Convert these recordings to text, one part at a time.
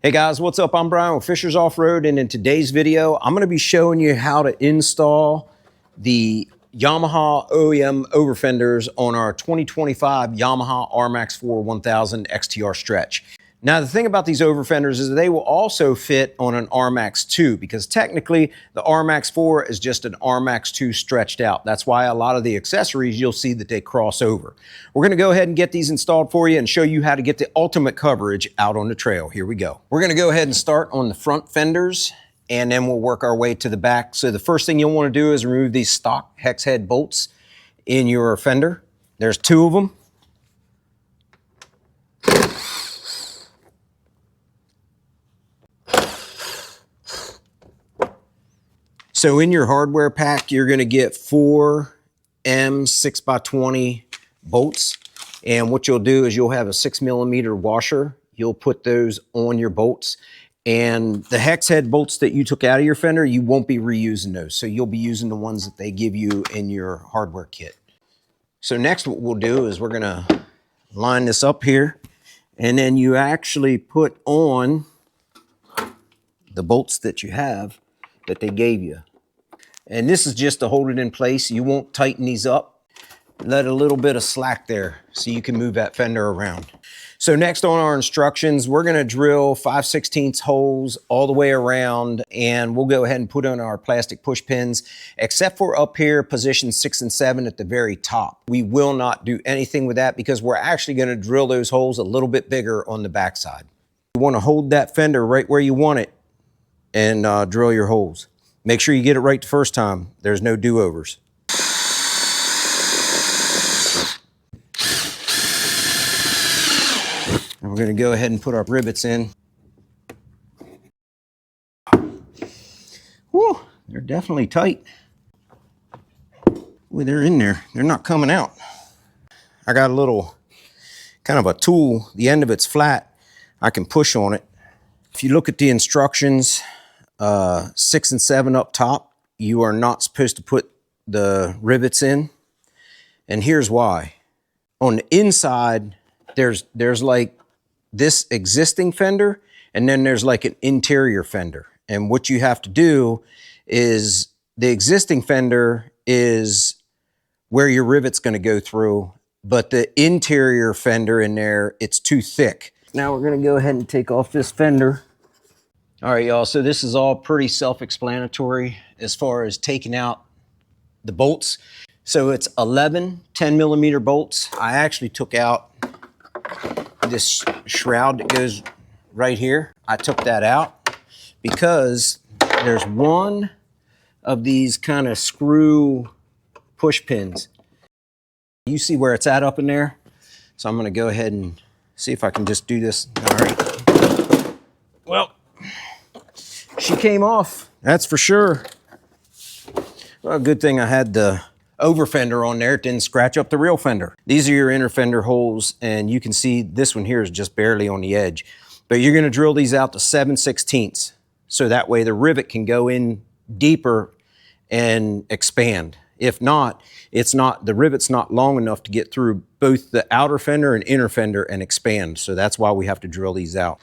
Hey guys, what's up? I'm Brian with Fisher's Off-Road, and in today's video, I'm going to be showing you how to install the Yamaha OEM Overfenders on our 2025 Yamaha RMAX4 1000 XTR Stretch. Now, the thing about these Overfenders is they will also fit on an RMAX2 because technically the RMAX4 is just an RMAX2 stretched out. That's why a lot of the accessories you'll see that they cross over. We're going to go ahead and get these installed for you and show you how to get the ultimate coverage out on the trail. Here we go. We're going to go ahead and start on the front fenders, and then we'll work our way to the back. So the first thing you'll want to do is remove these stock hex head bolts in your fender. There's two of them. So in your hardware pack, you're going to get 4 M 6x20 bolts. And what you'll do is you'll have a 6mm washer. You'll put those on your bolts. And the hex head bolts that you took out of your fender, you won't be reusing those. So you'll be using the ones that they give you in your hardware kit. So next what we'll do is we're going to line this up here. And then you actually put on the bolts that you have that they gave you. And this is just to hold it in place. You won't tighten these up. Let a little bit of slack there so you can move that fender around. So next on our instructions, we're gonna drill 5/16 holes all the way around, and we'll go ahead and put on our plastic push pins, except for up here, position 6 and 7 at the very top. We will not do anything with that because we're actually gonna drill those holes a little bit bigger on the backside. You wanna hold that fender right where you want it and drill your holes. Make sure you get it right the first time. There's no do-overs. And we're going to go ahead and put our rivets in. Whew, they're definitely tight. Well, they're in there. They're not coming out. I got a little kind of a tool. The end of it's flat. I can push on it. If you look at the instructions, 6 and 7 up top, you are not supposed to put the rivets in. And here's why. On the inside, there's like this existing fender, and then there's like an interior fender. And what you have to do is the existing fender is where your rivet's going to go through, but the interior fender in there, it's too thick. Now we're going to go ahead and take off this fender. All right, y'all, so this is all pretty self-explanatory as far as taking out the bolts. So it's 11 10mm bolts. I actually took out this shroud that goes right here. I took that out because there's one of these kind of screw push pins. You see where it's at up in there? So I'm gonna go ahead and see if I can just do this. All right. Well, she came off, that's for sure. Well, good thing I had the Overfender on there. It didn't scratch up the real fender. These are your inner fender holes, and you can see this one here is just barely on the edge. But you're gonna drill these out to 7/16, so that way the rivet can go in deeper and expand. If not, the rivet's not long enough to get through both the outer fender and inner fender and expand. So that's why we have to drill these out.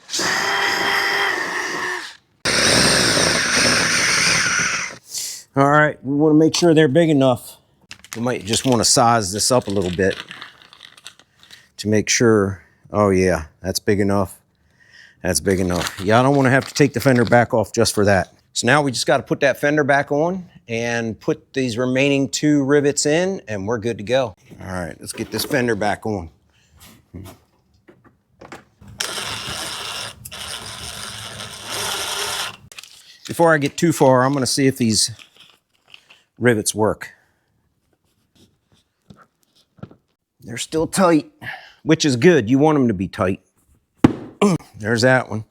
All right, we want to make sure they're big enough. We might just want to size this up a little bit to make sure. Oh yeah, that's big enough. That's big enough. Yeah, I don't want to have to take the fender back off just for that. So now we just got to put that fender back on and put these remaining 2 rivets in, and we're good to go. All right, let's get this fender back on. Before I get too far, I'm going to see if these rivets work. They're still tight, which is good. You want them to be tight. There's that one.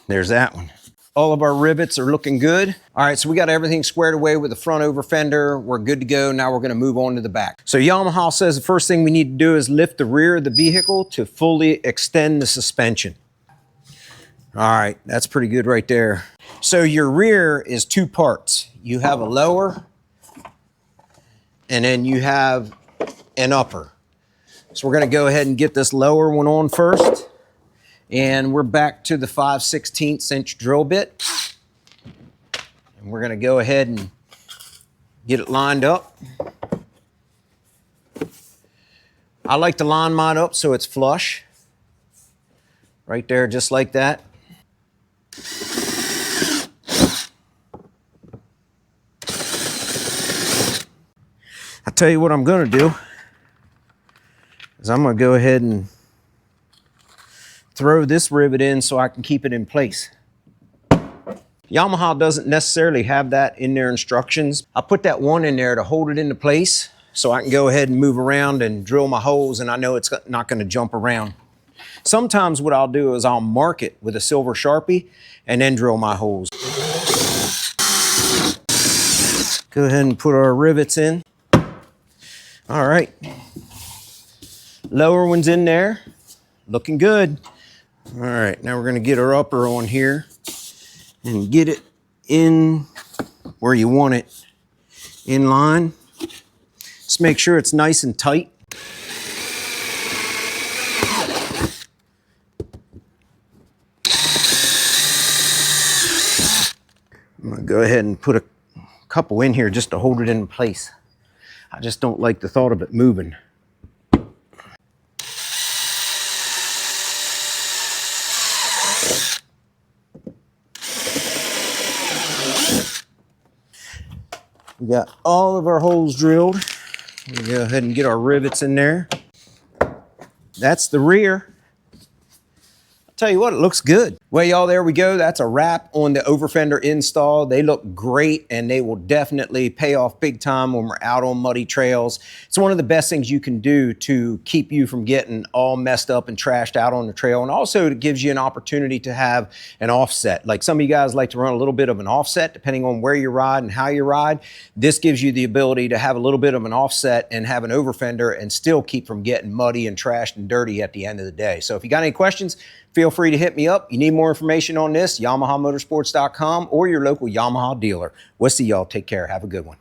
There's that one. All of our rivets are looking good. All right, so we got everything squared away with the front over fender. We're good to go. Now we're gonna move on to the back. So Yamaha says the first thing we need to do is lift the rear of the vehicle to fully extend the suspension. All right, that's pretty good right there. So your rear is 2 parts. You have a lower, and then you have an upper. So we're gonna go ahead and get this lower one on first, And we're back to the 5/16 inch drill bit. And we're gonna go ahead and get it lined up. I like to line mine up so it's flush. Right there, just like that. I'll tell you what I'm gonna do is I'm gonna go ahead and throw this rivet in so I can keep it in place. Yamaha doesn't necessarily have that in their instructions. I put that one in there to hold it into place so I can go ahead and move around and drill my holes, and I know it's not gonna jump around. Sometimes what I'll do is I'll mark it with a silver Sharpie and then drill my holes. Go ahead and put our rivets in. All right. Lower one's in there, looking good. All right, now we're gonna get our upper on here and get it in where you want it, in line. Just make sure it's nice and tight. I'm gonna go ahead and put a couple in here just to hold it in place. I just don't like the thought of it moving. We got all of our holes drilled. We'll go ahead and get our rivets in there. That's the rear. Tell you what, it looks good. Well, y'all, there we go. That's a wrap on the Overfender install. They look great, and they will definitely pay off big time when we're out on muddy trails. It's one of the best things you can do to keep you from getting all messed up and trashed out on the trail. And also it gives you an opportunity to have an offset. Like some of you guys like to run a little bit of an offset depending on where you ride and how you ride. This gives you the ability to have a little bit of an offset and have an Overfender and still keep from getting muddy and trashed and dirty at the end of the day. So if you got any questions, feel free to hit me up. You need more information on this, YamahaMotorsports.com or your local Yamaha dealer. We'll see y'all. Take care. Have a good one.